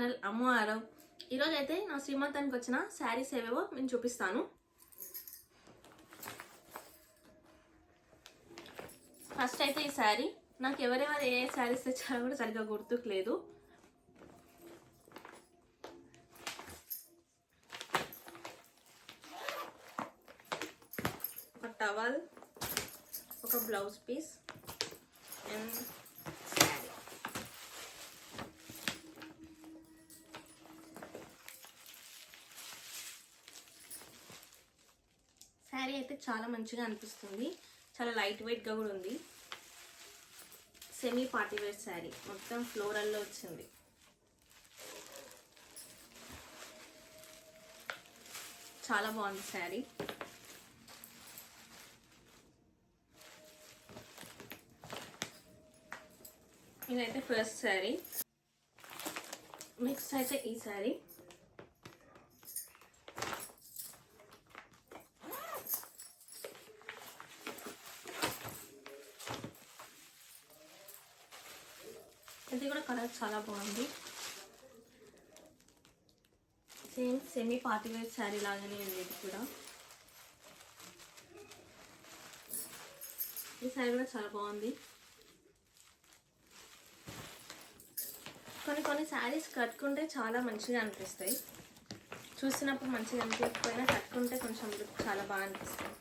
Channel అమ్ము ఆరవ్. ఈరోజు అయితే నా శ్రీమంతానికి వచ్చిన శారీస్ ఏవేవో నేను చూపిస్తాను. ఫస్ట్ అయితే ఈ శారీ నాకు ఎవరెవరు ఏ శారీస్ తెచ్చారో కూడా సరిగ్గా గుర్తుకు లేదు. ఒక టవల్, ఒక బ్లౌజ్ పీస్ అండ్ శారీ అయితే చాలా మంచిగా అనిపిస్తుంది. చాలా లైట్ వెయిట్గా కూడా ఉంది. సెమీ పార్టీ వేర్ శారీ, మొత్తం ఫ్లోరల్లో వచ్చింది. చాలా బాగుంది శారీ. ఇదైతే ఫస్ట్ శారీ. నెక్స్ట్ అయితే ఈ శారీ. ఇది కూడా కలర్ చాలా బాగుంది. Same semi party wear sari లాగానే ఉంది ఇది కూడా. ఈ శారీ కూడా చాలా బాగుంది. కొన్ని శారీస్ కట్టుకుంటే చాలా మంచిగా అనిపిస్తాయి. చూసినప్పుడు మంచిగా అనిపించకపోయినా కట్టుకుంటే కొంచెం చాలా బాగా అనిపిస్తాయి.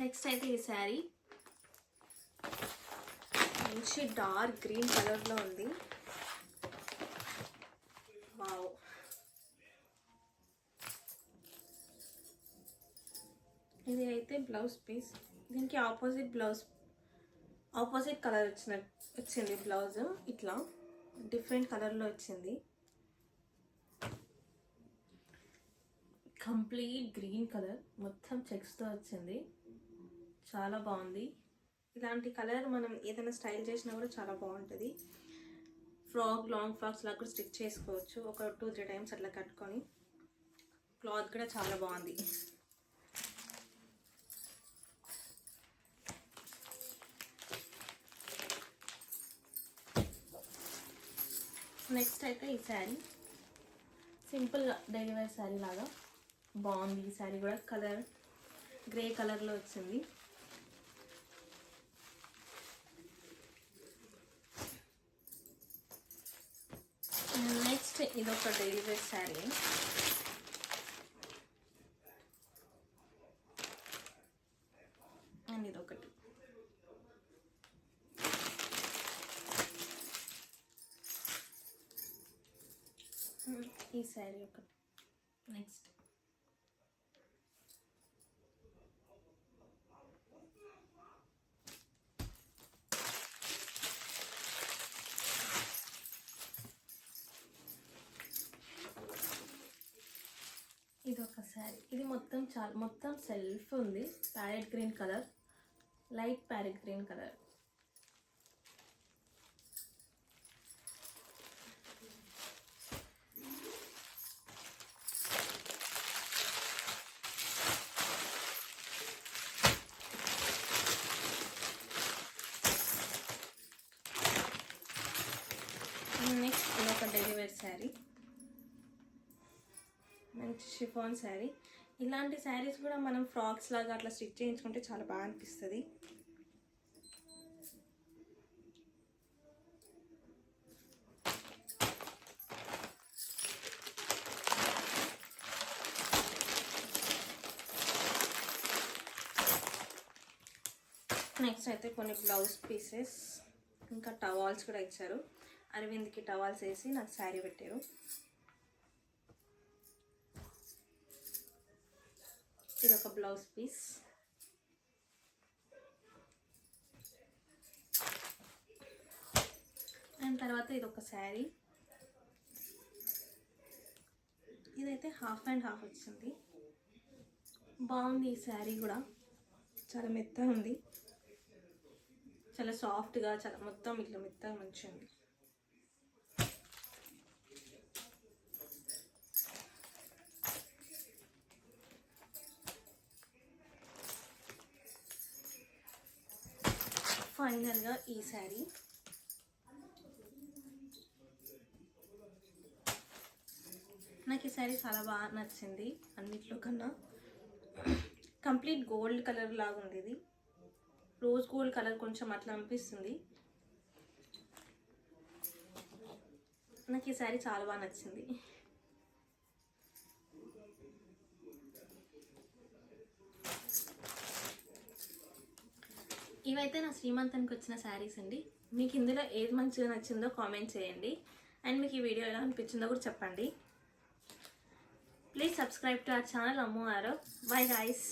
నెక్స్ట్ అయితే ఈ శారీ మంచి డార్క్ గ్రీన్ కలర్లో ఉంది. వావ్, ఇది అయితే బ్లౌజ్ పీస్. దీనికి ఆపోజిట్ కలర్ వచ్చింది బ్లౌజ్. ఇట్లా డిఫరెంట్ కలర్లో వచ్చింది. కంప్లీట్ గ్రీన్ కలర్, మొత్తం చెక్స్తో వచ్చింది. చాలా బాగుంది. ఇలాంటి కలర్ మనం ఏదైనా స్టైల్ చేసినా కూడా చాలా బాగుంటుంది. లాంగ్ ఫ్రాక్స్ లాగా కూడా స్టిచ్ చేసుకోవచ్చు. ఒక 2-3 టైమ్స్ అట్లా కట్టుకొని. క్లాత్ కూడా చాలా బాగుంది. నెక్స్ట్ అయితే ఈ శారీ సింపుల్గా డైలీ వేర్ శారీ లాగా బాగుంది. ఈ శారీ కూడా కలర్ గ్రే కలర్లో వచ్చింది. నెక్స్ట్ ఇదొక డైలీ వేర్ శారీ. అండ్ ఇదొకటి. ఈ శారీ ఒకటి. నెక్స్ట్ ఇది ఒక శారీ. ఇది మొత్తం సెల్ఫ్ ఉంది. Parrot green colour, light parrot green colour. Next ఇది ఒక డైలీ వేర్ శారీ, మంచి షిఫాన్ శారీ. ఇలాంటి శారీస్ కూడా మనం ఫ్రాక్స్ లాగా అట్లా స్టిచ్ చేయించుకుంటే చాలా బాగా అనిపిస్తుంది. నెక్స్ట్ అయితే కొన్ని బ్లౌజ్ పీసెస్, ఇంకా టవాల్స్ కూడా ఇచ్చారు. అరవింద్కి టవాల్స్ వేసి నాకు శారీ పెట్టారు. ఇది ఒక బ్లౌజ్ పీస్. అండ్ తర్వాత ఇది ఒక శారీ. ఇదైతే హాఫ్ అండ్ హాఫ్ వచ్చింది. బాగుంది. ఈ శారీ కూడా చాలా మెత్తగా ఉంది. చాలా సాఫ్ట్గా, చాలా మొత్తం ఇట్లా మెత్తగా మంచిగా ఉంది. ఫైనల్గా ఈ శారీ నాకు ఈ శారీ చాలా బాగా నచ్చింది అన్నిట్లో కన్నా. కంప్లీట్ గోల్డ్ కలర్ లాగా ఉంది. ఇది రోజ్ గోల్డ్ కలర్ కొంచెం అట్లా అనిపిస్తుంది. నాకు ఈ శారీ చాలా బాగా నచ్చింది. ఇవైతే నా శ్రీమంతానికి వచ్చిన శారీస్ అండి. మీకు ఇందులో ఏది మంచిగా నచ్చిందో కామెంట్ చేయండి. అండ్ మీకు ఈ వీడియో ఎలా అనిపించిందో కూడా చెప్పండి. Please subscribe to our channel Ammu ఆరో. Bye guys.